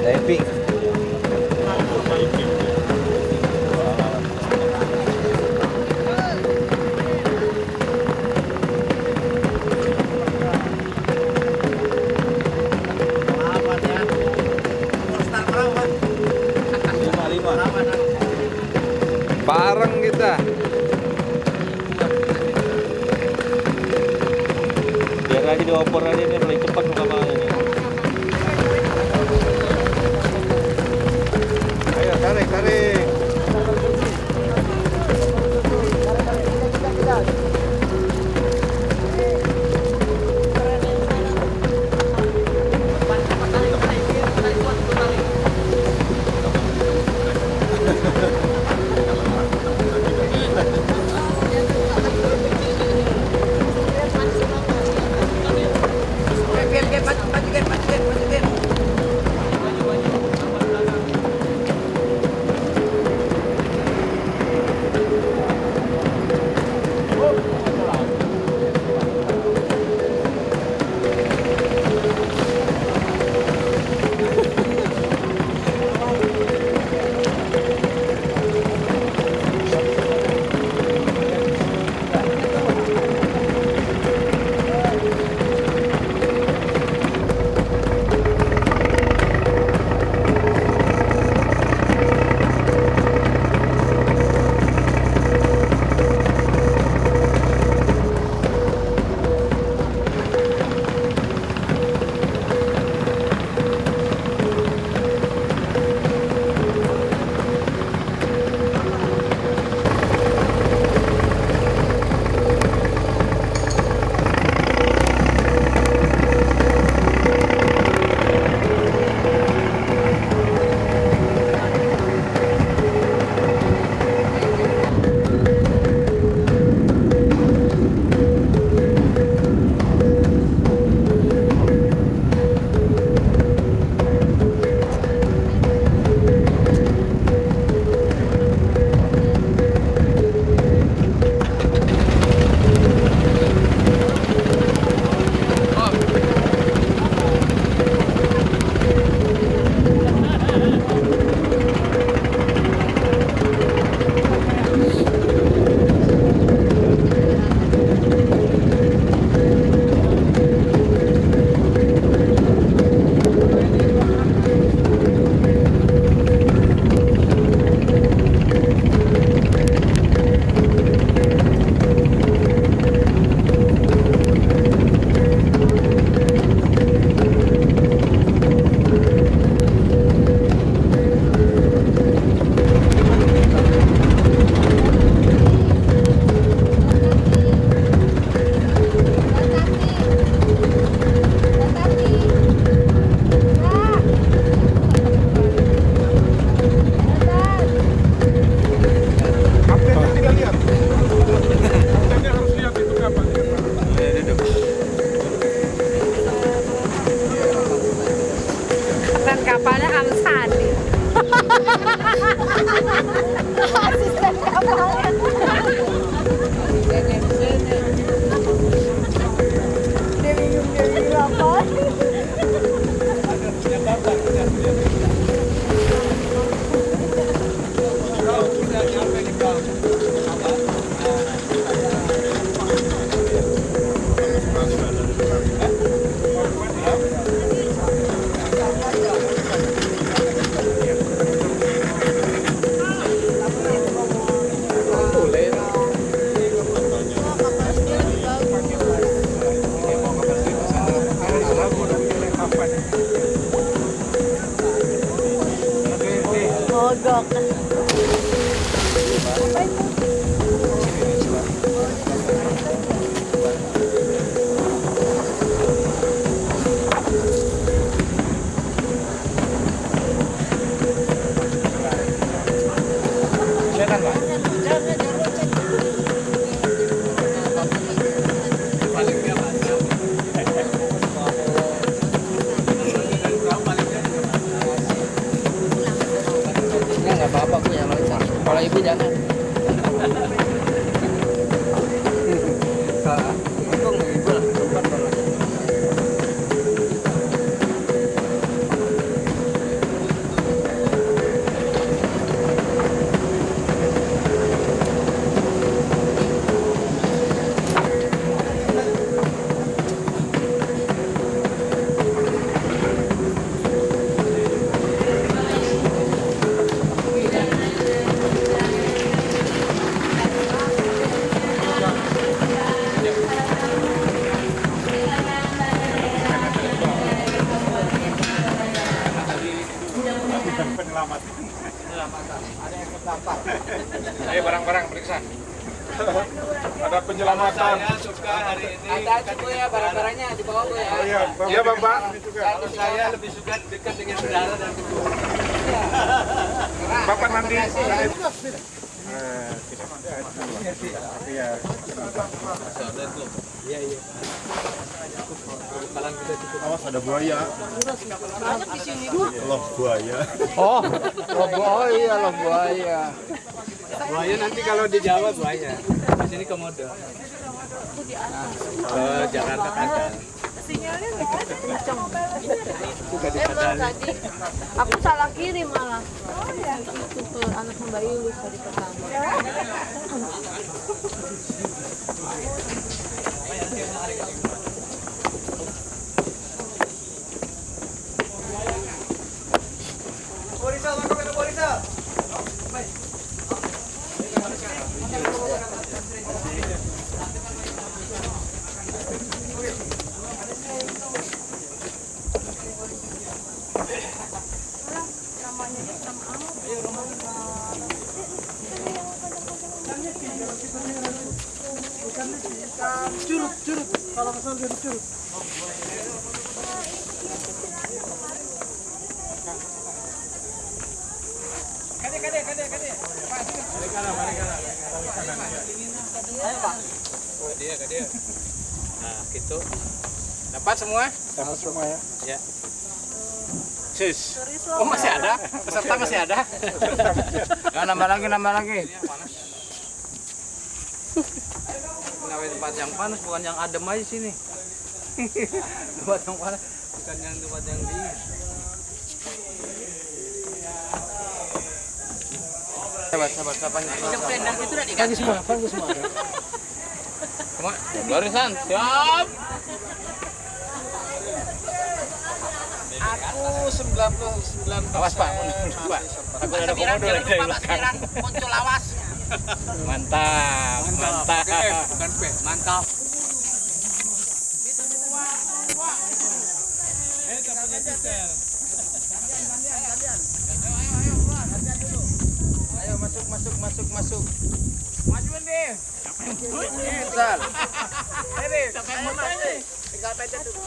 Diving. Bareng kita. Biar lagi dioper aja ini paling cepat kapalnya. Ayo tarik, tarik. Kapalnya Amsani. Asisten kapalnya. Dia bingung apa? Mogok. Nggak apa-apa, aku yang loncat. Kalau ibu jangan. Untung ibu lah, cepat banget. Ayo barang-barang periksa. Ada penyelamatan. Ada cukup ya barang-barangnya di bawah Bu ya. Oh iya, iya Bapak. Kalau saya lebih suka dekat dengan saudara dan Bapak nanti. Iya. Awas ada buaya. Loh buaya. Oh buaya loh buaya. buaya nanti kalau di Jawa buaya. Di sini komodo. Jakarta kadal. Sinyalnya nggak ada kenceng. Belum tadi. Aku salah kirim malah. Itu ke anak Mbak Ilis tadi pertama. Dia. Nah, gitu. Dapat semua? Dapat semua ya. Ya. Sis. Oh, masih ada? Peserta masih ada? Ya, nambah lagi. Kenapa tempat yang panas bukan yang adem aja sini. Tempat yang panas bukan yang tempat yang dingin. Sabar. Pagi semua. Barisan, siap. Aku 99. Awas Pak. Aku ada komodo lagi dari belakang. Muncul awas. Mantap. Bukan P, mantap. Ayo masuk. Majuin deh. Sal. Siapa yang mau ini? Tinggal pencet dulu.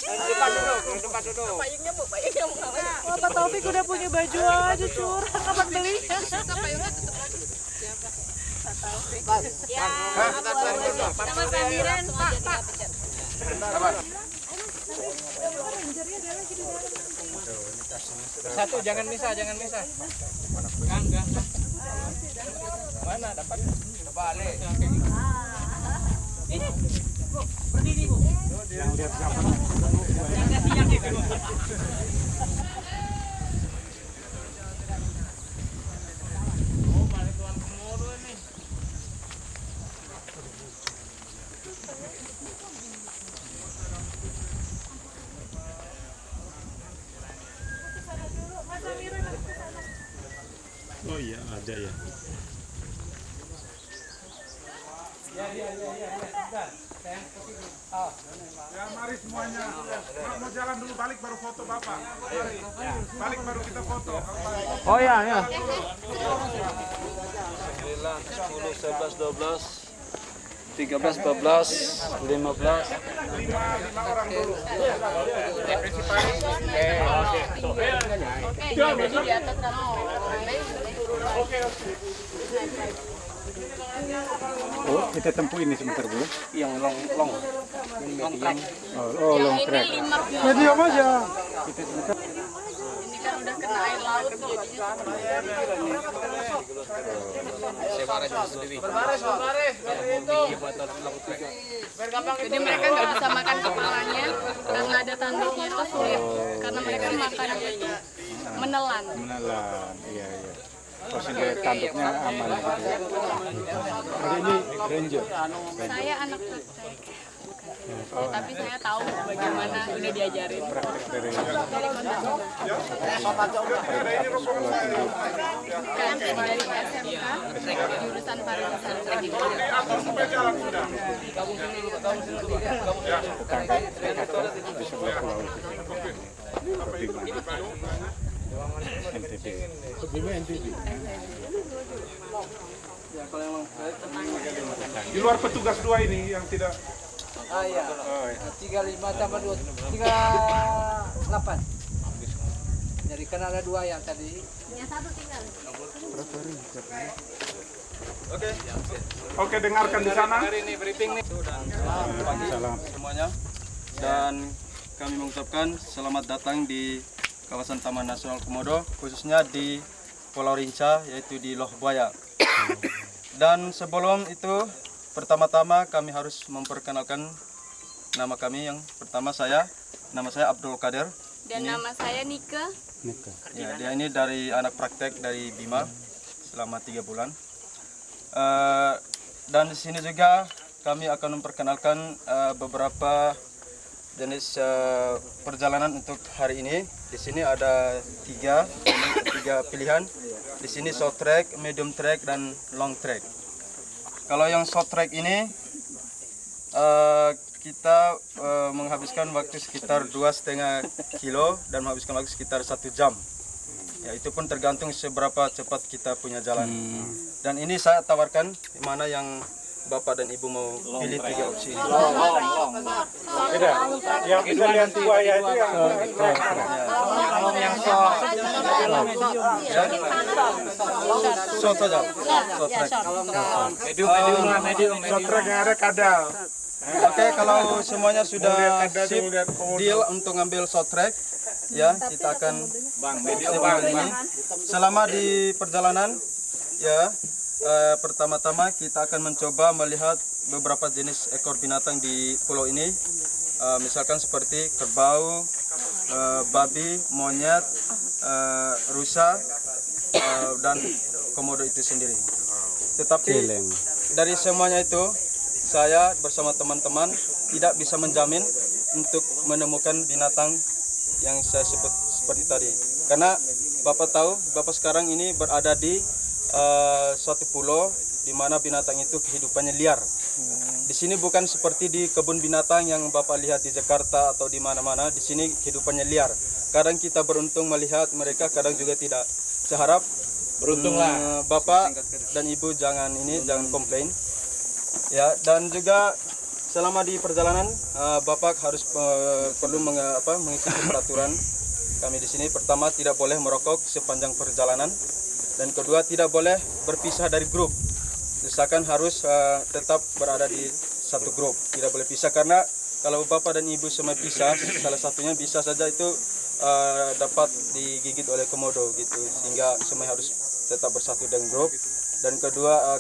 Depan duduk. Payungnya mau ngapain? Wah, Pak Taufik udah punya baju aja curang. Kapan belinya? Payungnya tutup lagi. Siapa? Pak Taufik. Ya, sama Sandiran, Pak. Satu, jangan misah. Enggak. Mana dapat? Balik. Ini. Berdiri, Bu. Yang lihat siapa? Yang gitu. Oh, balik tuan komodo ini. Oh iya ada ya. Ya mari semuanya. Mau jalan dulu balik baru foto Bapak. Mari. Balik baru kita foto. Oh ya. 9, 10, 11, 12, 13, 14, 15. Lima orang dulu. Oh, kita tempuh ini sebentar dulu. Yang long track. Oh, long track. Medium aja. Ini kan udah kena air laut jadinya. Jadi mereka nggak bisa makan kepalanya karena ada tanduknya itu sulit karena mereka makan itu menelan. Menelan, iya. Oh, sehingga tanduknya aman gitu ya. Jadi ini ranger. Saya anak praktek. Ya, tapi saya tahu bagaimana udah diajarin Praktek dari kan dari SMK jurusan pariwisata. tetangga di sebelah pulau itu. Di mana? NTT. Bima NTT. Ya kalau yang Di luar petugas 2 ini yang tidak. iya. Oh, iya. 35 tambah 2 38. Jadi kan ada 2 yang tadi. Yang satu tinggal. Oke, dengarkan di sana. Hari ini briefing nih. Selamat pagi semuanya. Dan kami mengucapkan selamat datang di kawasan Taman Nasional Komodo, khususnya di Pulau Rinca, yaitu di Loh Buaya. Dan sebelum itu, pertama-tama kami harus memperkenalkan nama kami. Yang pertama nama saya Abdul Qadir. Dan nama saya Nika. Ya, dia ini dari anak praktek dari Bima selama 3 bulan. Dan di sini juga kami akan memperkenalkan beberapa jenis perjalanan untuk hari ini. Di sini ada 3 pilihan. Di sini short track, medium track, dan long track. Kalau yang short track ini kita menghabiskan waktu sekitar 2,5 kilo dan menghabiskan waktu sekitar 1 jam. Ya, itu pun tergantung seberapa cepat kita punya jalan. Dan ini saya tawarkan mana yang Bapak dan Ibu mau pilih 3 opsi. Beda. Yang bisa lihat buaya itu yang Yang short. Short saja. Short track. Medium. Short track yang ada kadal. Oke, kalau semuanya sudah sip deal untuk ngambil short track, ya kita akan sip ini. Selama di perjalanan, ya pertama-tama kita akan mencoba melihat beberapa jenis ekor binatang di pulau ini. Misalkan seperti kerbau, babi, monyet, rusa, dan komodo itu sendiri. Tetapi dari semuanya itu, saya bersama teman-teman tidak bisa menjamin untuk menemukan binatang yang saya sebut seperti tadi. Karena Bapak tahu, Bapak sekarang ini berada di suatu pulau di mana binatang itu kehidupannya liar. Di sini bukan seperti di kebun binatang yang Bapak lihat di Jakarta atau di mana-mana. Di sini kehidupannya liar. Kadang kita beruntung melihat mereka, kadang juga tidak. Saya harap beruntunglah Bapak dan Ibu jangan komplain. Ya, dan juga selama di perjalanan Bapak harus perlu mengikuti peraturan kami di sini. Pertama, tidak boleh merokok sepanjang perjalanan, dan kedua, tidak boleh berpisah dari grup. Misalkan harus tetap berada di satu grup, tidak boleh pisah, karena kalau Bapak dan Ibu semua pisah, salah satunya bisa saja itu dapat digigit oleh komodo gitu, sehingga semua harus tetap bersatu dengan grup. Dan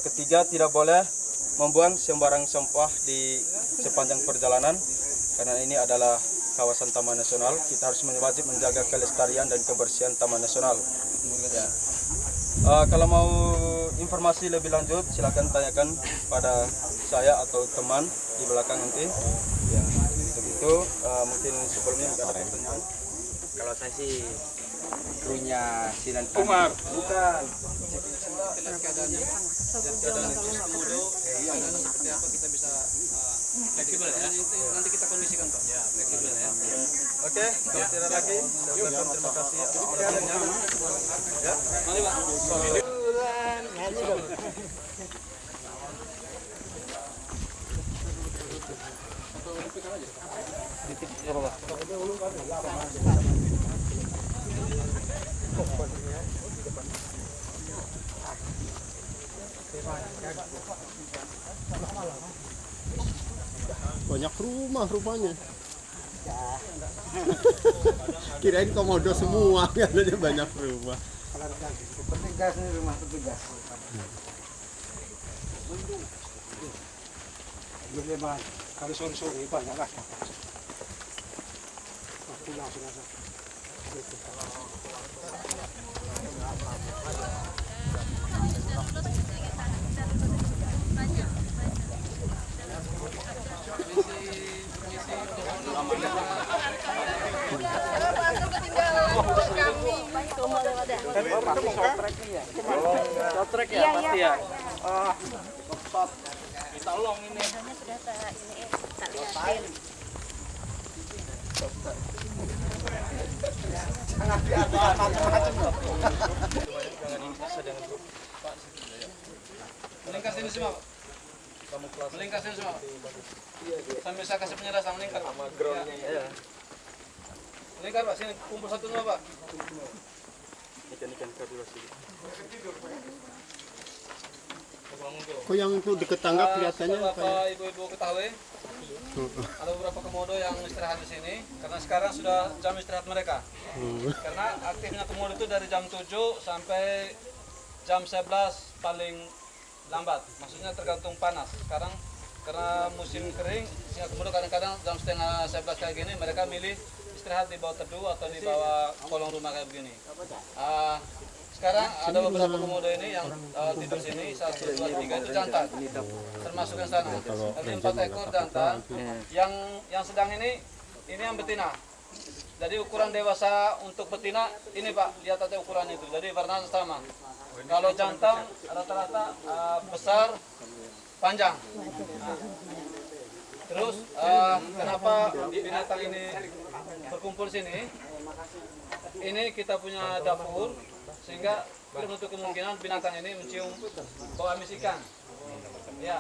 ketiga, tidak boleh membuang sembarang sampah di sepanjang perjalanan, karena ini adalah kawasan Taman Nasional. Kita harus wajib menjaga kelestarian dan kebersihan Taman Nasional. Ya. Kalau mau informasi lebih lanjut, silakan tanyakan pada saya atau teman di belakang nanti. Ya, untuk itu mungkin sebelumnya ada pertanyaan. Kalau saya sih krunya Sinan Umar. Bukan. Fleksibel ya. Nanti kita kondisikan Pak. Ya, fleksibel ya. Oke, kalau tidak lagi, saya ucapkan terima kasih atas perhatiannya. Ya. Mari Pak. Banyak rumah rupanya. Kirain komodo semua, katanya banyak rumah. Petugas ini rumah petugas. Kalau sore-sore banyak lah. Sotrek ya pasti ya. Tolong ini. Sudah tak lihatin. Melingkar sini semua, Pak. Melingkar sini semua. Sambil saya kasih penjelasan melingkar. Sama groundnya. Ya. Melingkar Pak, sini kumpul satu semua Pak. Ikan kalkulasi. Kok yang itu deket tangga kelihatannya Bapak kayak ibu-ibu ketahui, ada beberapa komodo yang istirahat di sini karena sekarang sudah jam istirahat mereka. Karena aktifnya komodo itu dari jam 7 sampai jam 11 paling lambat. Maksudnya tergantung panas. Sekarang karena musim kering, sehingga komodo kadang-kadang jam setengah 11 kayak gini mereka milih istirahat di bawah teduh atau di bawah kolong rumah kayak begini. Sekarang ada beberapa komodo ini yang tidur sini, 1, 2, 3 itu jantan, termasuk yang sana. Ada 4 ekor jantan. Yang sedang ini yang betina. Jadi ukuran dewasa untuk betina ini Pak, lihat aja ukuran itu. Jadi warna sama. Kalau jantan rata-rata besar, panjang. Nah. Terus kenapa binatang ini berkumpul sini? Ini kita punya dapur. Sehingga untuk kemungkinan binatang ini mencium bau amis ikan. Ya.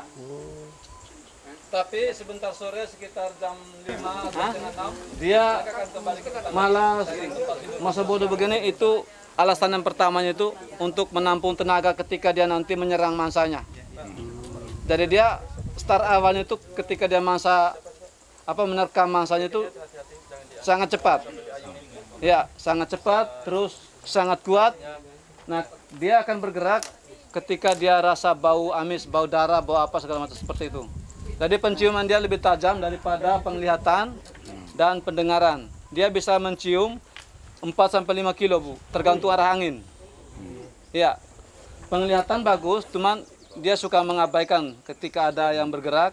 Tapi sebentar sore sekitar jam 5 atau setengah 6 dia akan kembali ke tempat. Malah masa bodoh begini itu alasan yang pertamanya itu untuk menampung tenaga ketika dia nanti menyerang mangsanya. Jadi dia start awalnya itu ketika dia menerkam mangsanya itu sangat cepat. Ya, sangat cepat terus sangat kuat. Nah, dia akan bergerak ketika dia rasa bau amis, bau darah, bau apa segala macam seperti itu. Jadi penciuman dia lebih tajam daripada penglihatan dan pendengaran. Dia bisa mencium 4 sampai 5 kilo, Bu, tergantung arah angin. Ya. Penglihatan bagus, cuman dia suka mengabaikan ketika ada yang bergerak.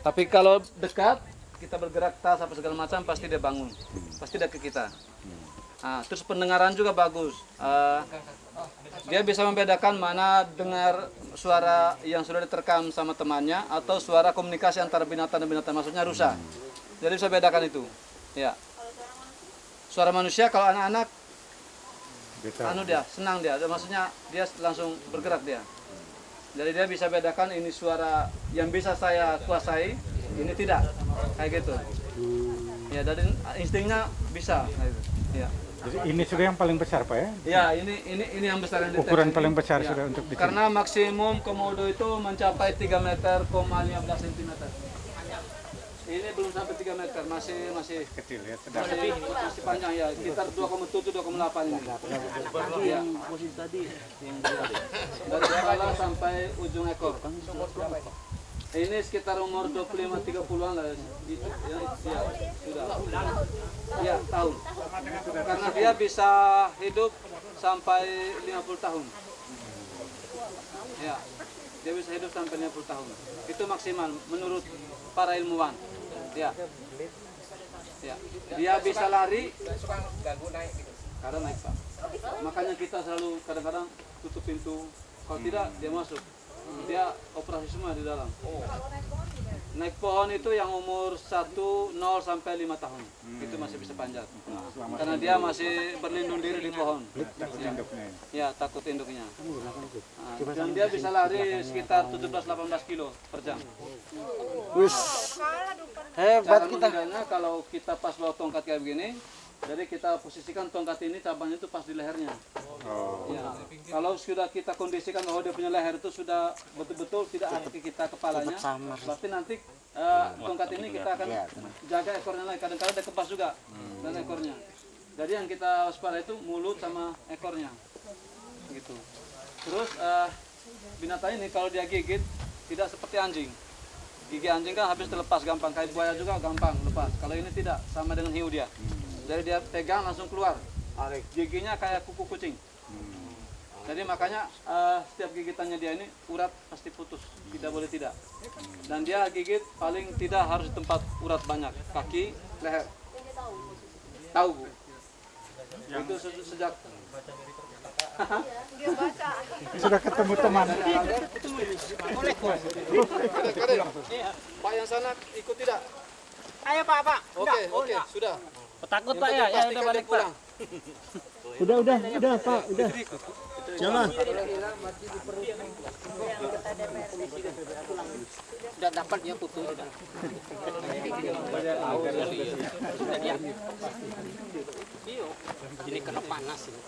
Tapi kalau dekat, kita bergerak tas apa segala macam pasti dia bangun. Pasti dia ke kita. Nah, terus pendengaran juga bagus. Dia bisa membedakan mana dengar suara yang sudah diterkam sama temannya atau suara komunikasi antara binatang dan binatang, maksudnya rusa. Jadi bisa bedakan itu. Ya. Suara manusia kalau anak-anak dia senang dia, maksudnya dia langsung bergerak dia. Jadi dia bisa bedakan ini suara yang bisa saya kuasai, ini tidak. Kayak gitu. Ya, dari instingnya bisa kayak gitu. Ya. Jadi ini sudah yang paling besar Pak ya? Ya, ini yang besar yang Ukuran paling besar ya. sudah untuk di sini. Karena maksimum komodo itu mencapai 3 meter, 15 cm. Ini belum sampai 3 meter, masih Kecil ya, sedang. masih panjang ya, sekitar 2,7 2,8 ini. Ya. Posisi tadi yang Dari kepala sampai ujung ekor. Ini sekitar umur 25-30-an lah. Ya, sudah. Ya, tahun. Karena dia bisa hidup sampai 50 tahun. Ya, dia bisa hidup sampai 50 tahun. Itu maksimal menurut para ilmuwan. Ya. Ya. Dia bisa lari. Kadang naik Pak. Makanya kita selalu kadang-kadang tutup pintu. Kalau tidak dia masuk. Dia operasi semua di dalam. Naik pohon itu yang umur 0 sampai 5 tahun. Itu masih bisa panjat. Karena dia masih berlindung diri di pohon. Ya, takut induknya. Nah, dan dia bisa lari sekitar 17-18 kilo per jam. hebat Cara mengendalinya kalau kita pas bawa tongkat kayak begini, jadi kita posisikan tongkat ini cabangnya itu pas di lehernya. Ya. Kalau sudah kita kondisikan bahwa dia punya leher itu sudah betul-betul tidak ada ke kita kepalanya, berarti nanti tongkat ini kita akan jaga ekornya lagi. Kadang-kadang ada kebas juga dan ekornya. Jadi yang kita waspada itu mulut sama ekornya, gitu. Terus binatang ini kalau dia gigit tidak seperti anjing. Gigi anjing kan habis terlepas gampang, kayak buaya juga gampang lepas. Kalau ini tidak, sama dengan hiu dia. Jadi dia pegang langsung keluar. Giginya kayak kuku kucing. Jadi makanya setiap gigitannya dia ini urat pasti putus, tidak boleh tidak. Dan dia gigit paling tidak harus di tempat urat banyak, kaki, leher. Tahu Bu? Itu sejak Sudah ketemu teman. Pak yang sana ikut tidak? Ayo Pak. Oke, sudah. Takut Pak ya udah balik pulang. Udah Pak, udah. Jalan. Sudah dapat dia foto sudah. Iyo, ini kena panas ini.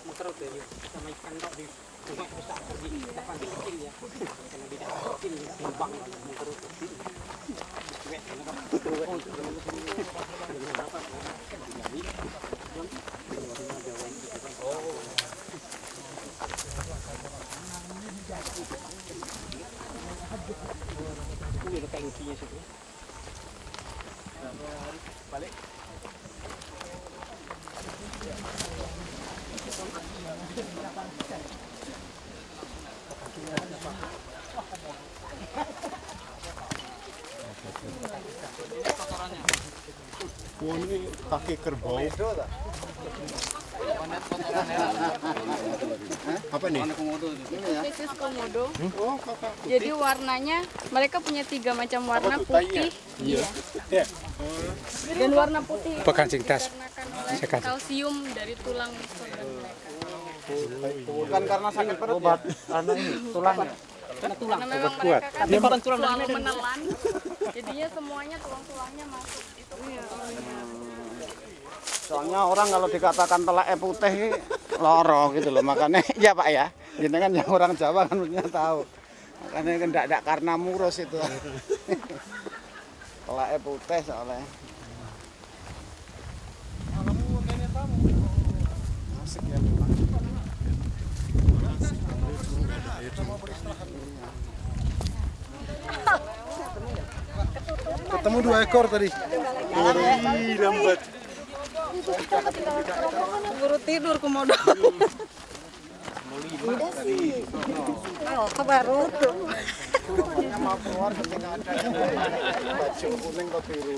Muter tuh ini sama ikan tok di rumah besar di depan kecil ya. Karena di depan kecil ya, lubang muter tuh. Ini ada tangkinya situ. Balik. Wah, ini kaki kerbau. Apa nih? Spesies komodo. Jadi warnanya mereka punya 3 macam warna, putih, iya. Dan warna putih dikarenakan oleh kalsium dari tulang sorgan mereka. Bukan karena sakit perut ya. Karena ini tulangnya. Karena memang mereka kan selalu menelan, jadinya semuanya tulang-tulangnya masuk itu. Soalnya orang kalau dikatakan telak putih loro gitu loh, makanya ya Pak ya. Ini kan yang orang Jawa kan punya tahu. Makanya kan tidak karena murus itu. Telak putih soalnya. Asik ya. Ketemu 2 ekor tadi. Lambat. Buru tidur komodo. Udah sih. Oh, kebaru tuh. Mau keluar ketika ada baju kuning ke biru.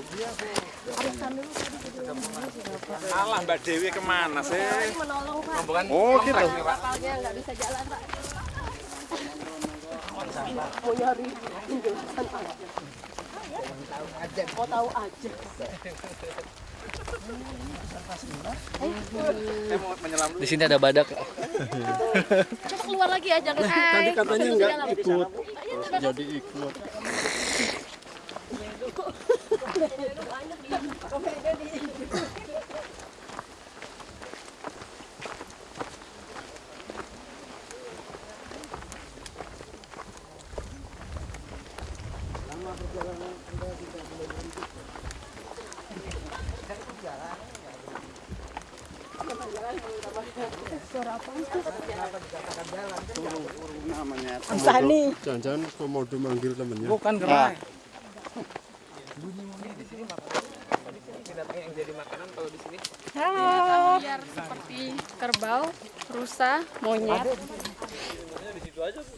Alah Mbak Dewi kemana sih? Menolong Pak. Oh gitu. Kapalnya nggak bisa jalan Pak. Mau nyari penjelasan aja. Mau tahu aja. Di sini ada badak. Coba keluar lagi ya, jangan Tadi katanya masuk nggak dalam. ikut. Jadi ikut. Namanya. Sani. Jangan-jangan komodo manggil temennya. Bukan gerai. Halo. Biar seperti kerbau, rusa, monyet. Di situ aja, Bu.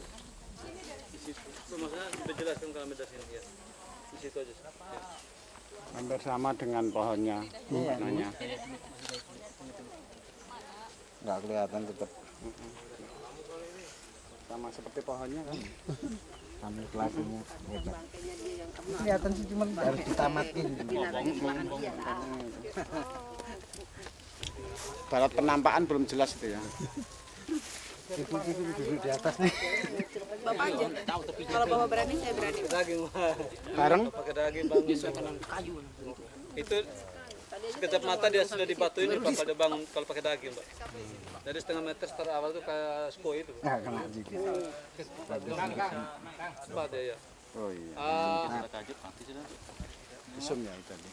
Di situ. Maksudnya sudah jelaskan parameter sini ya. Di situ aja. Ya. Hampir sama dengan pohonnya. Warnanya. Nggak kelihatan tetap. Sama seperti pohonnya kan. Kamuflasenya hebat. Kelihatan sih cuma harus ditamatin. Barat penampakan belum jelas itu ya. Itu duduk di atas nih. Bapak aja. Kalau Bapak berani, saya berani. Daging, Bareng. pakai daging bang. Itu sekejap mata dia sudah dibatuin nih Pak, pada bangun kalau pakai daging Pak. Dari setengah meter start awal itu kayak sko itu. Nggak kena juga. Cepat ya. Oh iya. Isum ya itu tadi.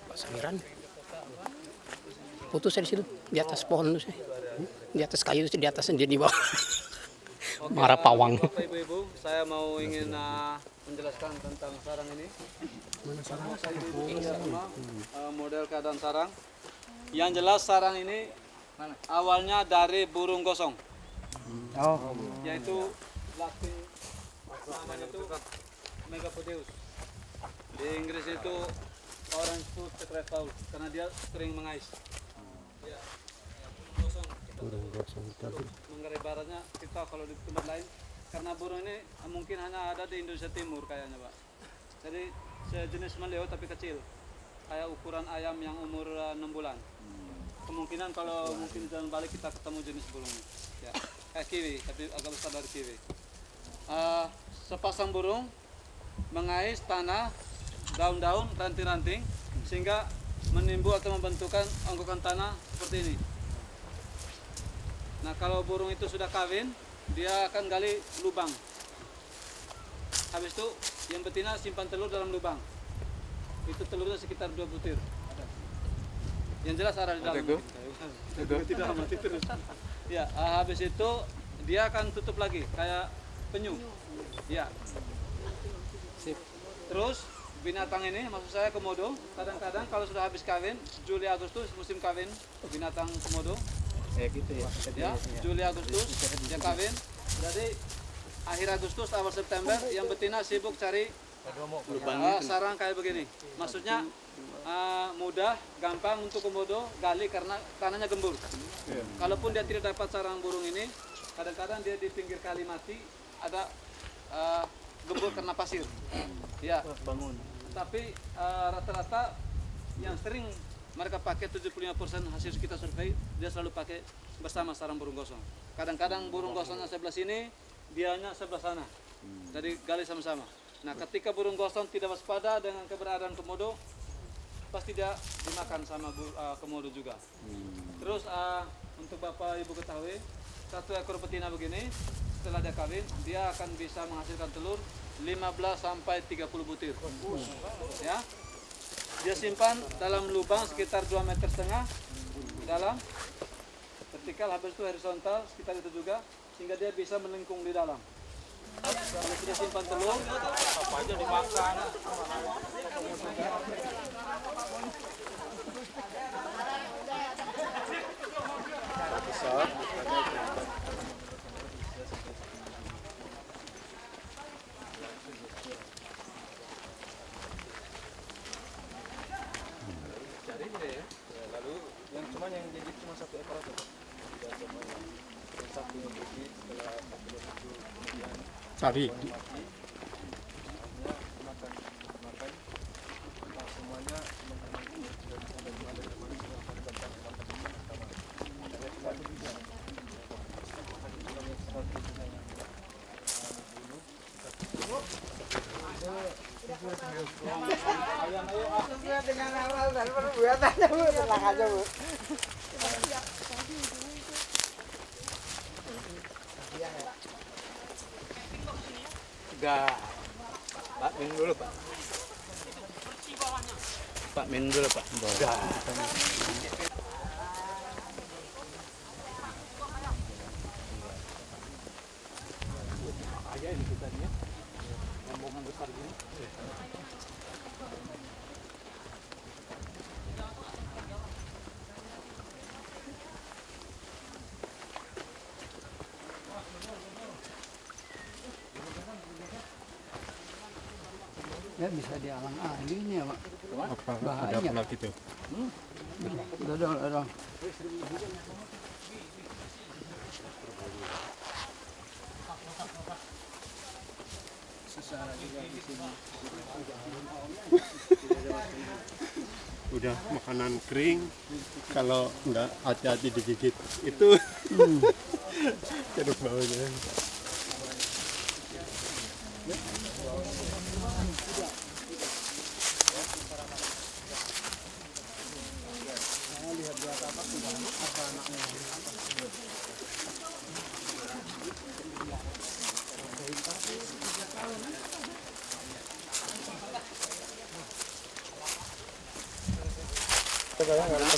Pak Samiran. Foto saya di situ di atas pohon itu sih. Di atas kayu itu di atas sendiri di bawah. Marah pawang. Bapak Ibu-ibu, saya mau ingin menjelaskan tentang sarang ini. Mana sarang? Model keadaan sarang. Yang jelas sarang ini awalnya dari burung gosong. Oh. Yaitu Latin namanya itu Megapodeus. Di Inggris itu orange foot retrieval karena dia sering mengais. Ya. Burung gosong tadi. Manggarai Baratnya kita kalau di tempat lain karena burung ini mungkin hanya ada di Indonesia Timur kayaknya Pak. Jadi sejenis meleo tapi kecil. kayak ukuran ayam yang umur 6 bulan. Kemungkinan kalau mungkin jalan balik kita ketemu jenis burungnya. Ya, kayak kiwi, tapi agak besar dari kiwi. Sepasang burung mengais tanah, daun-daun, ranting-ranting, sehingga menimbul atau membentukkan ongkokan tanah seperti ini. Nah, kalau burung itu sudah kawin, dia akan gali lubang. Habis itu yang betina simpan telur dalam lubang. Itu telurnya sekitar 2 butir. Yang jelas ada di dalam. Tidak mati terus. Ya, habis itu dia akan tutup lagi kayak penyu. Ya. Sip. Terus binatang ini, maksud saya komodo, kadang-kadang kalau sudah habis kawin, Juli Agustus musim kawin binatang komodo. Gitu ya. Ya, Juli Agustus dia kawin. Jadi akhir Agustus awal September yang betina sibuk cari sarang kayak begini. Maksudnya mudah, gampang untuk komodo gali karena tanahnya gembur. Kalaupun dia tidak dapat sarang burung ini, kadang-kadang dia di pinggir kali mati ada gembur karena pasir. Ya, bangun. Tapi rata-rata yang sering mereka pakai 75% hasil kita survei, dia selalu pakai bersama sarang burung gosong. Kadang-kadang burung gosongnya sebelah sini, dianya sebelah sana. Jadi gali sama-sama. Nah, ketika burung gosong tidak waspada dengan keberadaan komodo, pasti dia dimakan sama komodo juga. Terus untuk Bapak Ibu ketahui, satu ekor betina begini setelah dia kawin, dia akan bisa menghasilkan telur 15 sampai 30 butir. Ya. Dia simpan dalam lubang sekitar 2,5 meter dalam, vertikal, habis itu horizontal sekitar itu juga, sehingga dia bisa melengkung di dalam. Kalau sudah simpan telur, apa aja dimakan. Besar. Lalu yang yang gigit cuma 1 ekor aja. Satu yang gigit setelah 1 minggu kemudian Cari. makan semuanya dengan awal dan perbuatannya Bu, tenang aja Bu. Enggak. Pak minum dulu, Pak. Pak minum dulu, Pak. Enggak. Aja ini kita nih. Rombongan besar gini. Ya bisa dialang-aling ini ya Pak. Apa? Bahaya. Ada pernah gitu? Udah dong. Udah makanan kering, kalau enggak hati-hati digigit. Itu ceruk baunya.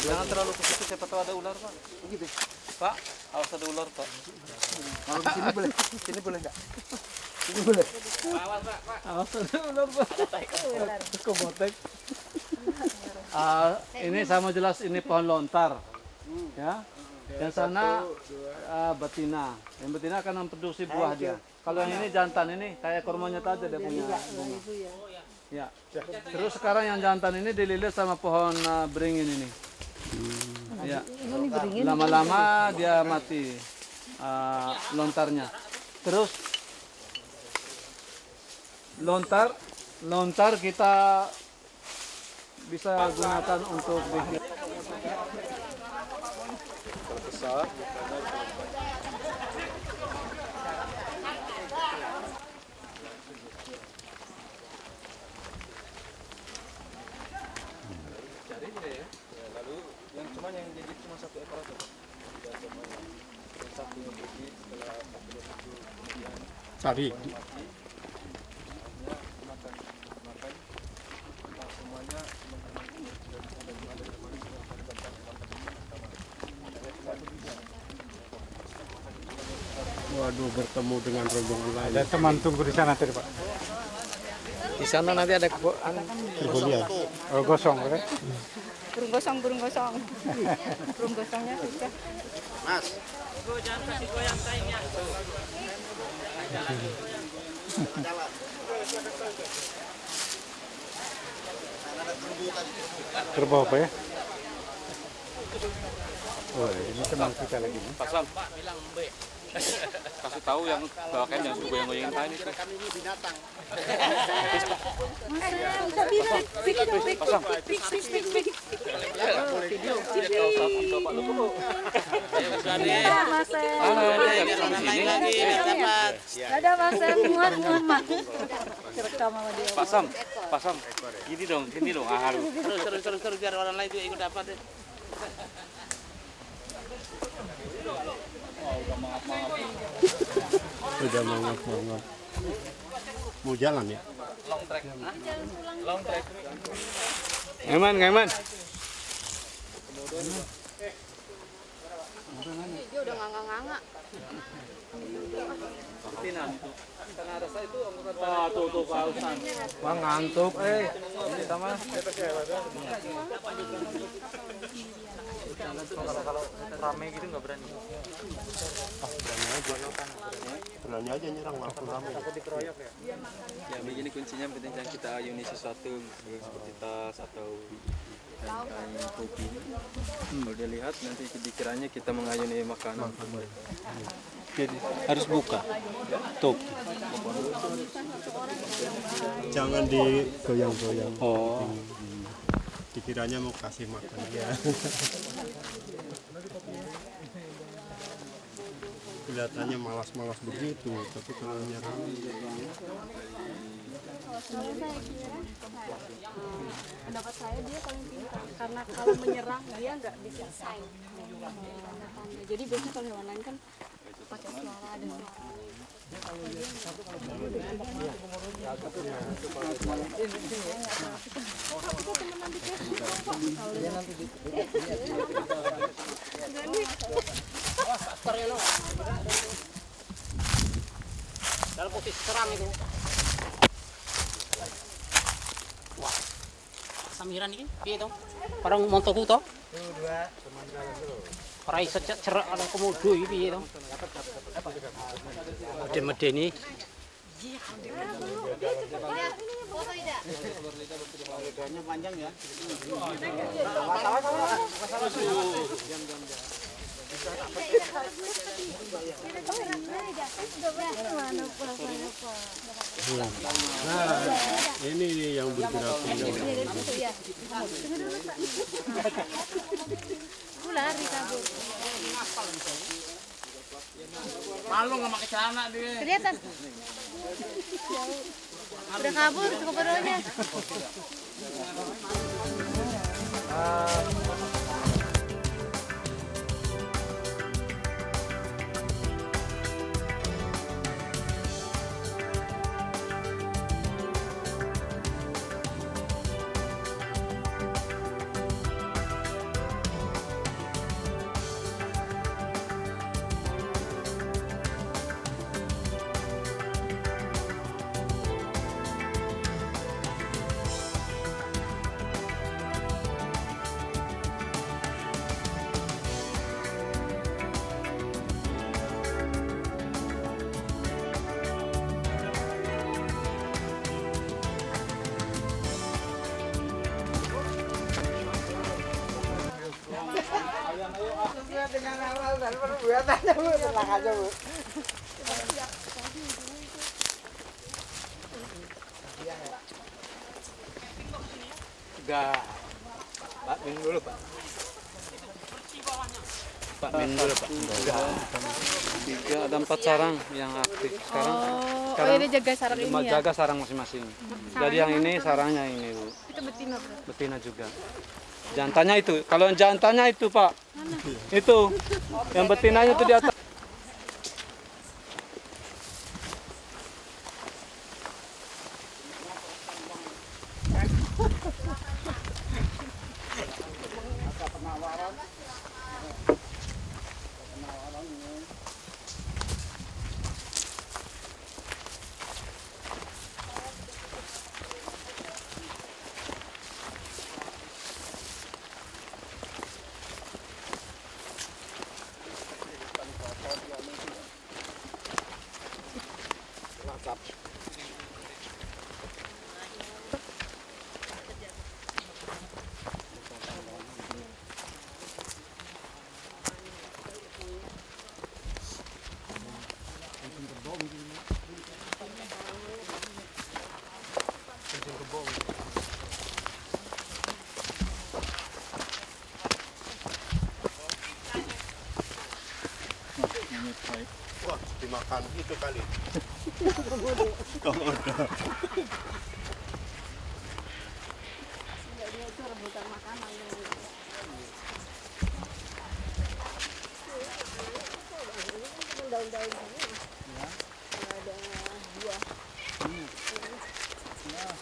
Jangan terlalu ke situ, siapa tahu ada ular, Pak. Begitu. Pak, awas ada ular, Pak. Kalau di sini boleh. Sini boleh enggak? Sini boleh. Awas, Pak. Awas ada ular Pak. Kok botek. Ini saya mau jelas, ini pohon lontar. Ya. Yang sana betina. Yang betina akan memproduksi buah dia. Kalau yang ini jantan, ini kayak kormonyet aja dia punya bunga. Ya. Terus sekarang yang jantan ini dililit sama pohon beringin ini. Ya. Lama-lama dia mati lontarnya. Terus lontar kita bisa gunakan untuk besar. Lalu yang gigit cuma satu ekor aja. Satunya gigit setelah 40 kemudian Cari. semuanya Waduh, bertemu dengan rombongan lain. Ada teman tunggu di sana tadi Pak. Di sana nanti ada Lihat. Oh gosong kan? Burung gosong, burung gosong. Burung gosongnya susah. Kerbau apa ya? Oh ini teman kita lagi. Pak Sam. Kasih tahu yang bawa kain yang suruh goyang-goyangin kain itu. Ada Mas Sam, muat mak. Rekam sama dia. Pak Sam, gini dong, harus. Terus biar orang lain juga ikut dapat deh. Sudah mangap-mangap. Mau jalan ya? Long track. Ngeman. Dia udah nganga-nganga. Tuh kausan. Wah ngantuk, Ini sama. Kalau rame gitu nggak berani. Berani aja nyerang langsung rame. ya begini kuncinya penting jangan kita ayuni sesuatu seperti tas atau kain topi. Kalau dia lihat nanti dikiranya kita mengayuni makanan. Jadi harus buka. Tuh. Jangan digoyang-goyang. Oh. Dikiranya mau kasih makan dia. Kelihatannya malas-malas begitu, tapi kalau nyerang Pendapat saya dia paling pintar karena kalau menyerang dia nggak bikin sign. Jadi biasanya kalau hewan lain kan pakai suara, ada suara. Dalam posisi serang itu. Wah. Samiran ini piye to? Parang montoku to? Ora iso cerak ana komodo iki piye to? Meden-medeni. Panjang ya. nah, ini nih yang bergerak. Lari kabur. Malu enggak pakai celana dia. Kelihatan. Udah kabur komodonya. Dengan awal dan perbuatannya Bu, tenang aja Bu. Enggak. Pak, minum dulu, Pak. Pak, minum dulu, Pak. 3, ada 4 sarang yang aktif sekarang. Oh, ini jaga sarang ini ya? Jaga sarang masing-masing. Jadi yang ini sarangnya ini, Bu. Itu betina, Bro. Betina juga. Jantannya itu. Kalau yang jantannya itu, Pak. Itu. Yang betinanya itu di atas. Wah, dimakan itu kali.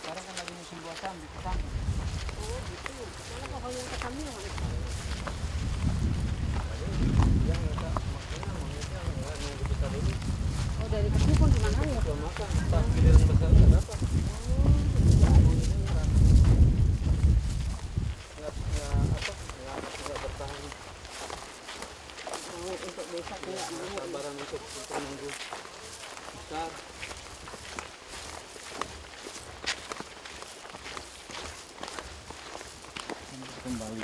Sekarang kan lagi musim buah sambil kesana. Oh, dari kecil pun dimakan ya? Makan, tak giliran besar nggak dapat. Nggak bertahan. Untuk besok enggak mau. Sabaran untuk menunggu besar. Kembali.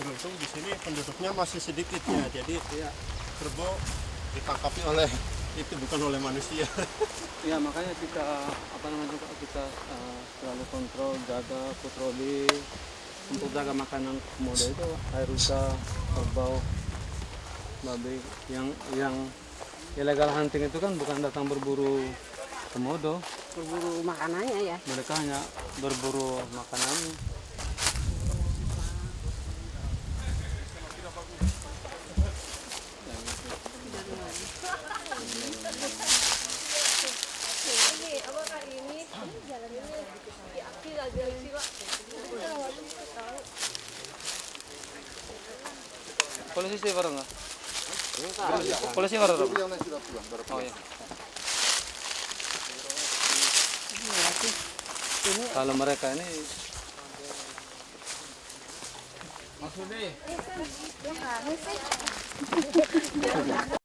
Beruntung di sini penduduknya masih sedikit ya, jadi kerbau ditangkapi oleh itu bukan oleh manusia. Ya makanya kita kita selalu kontrol, jaga patroli untuk jaga makanan komodo itu air rusa, kerbau, babi. Yang illegal hunting itu kan bukan datang berburu komodo, Berburu makanannya ya? mereka hanya berburu makanannya. Polisi sih bareng nggak? Polisi bareng. Oh iya. Kalau mereka ini Maksudnya?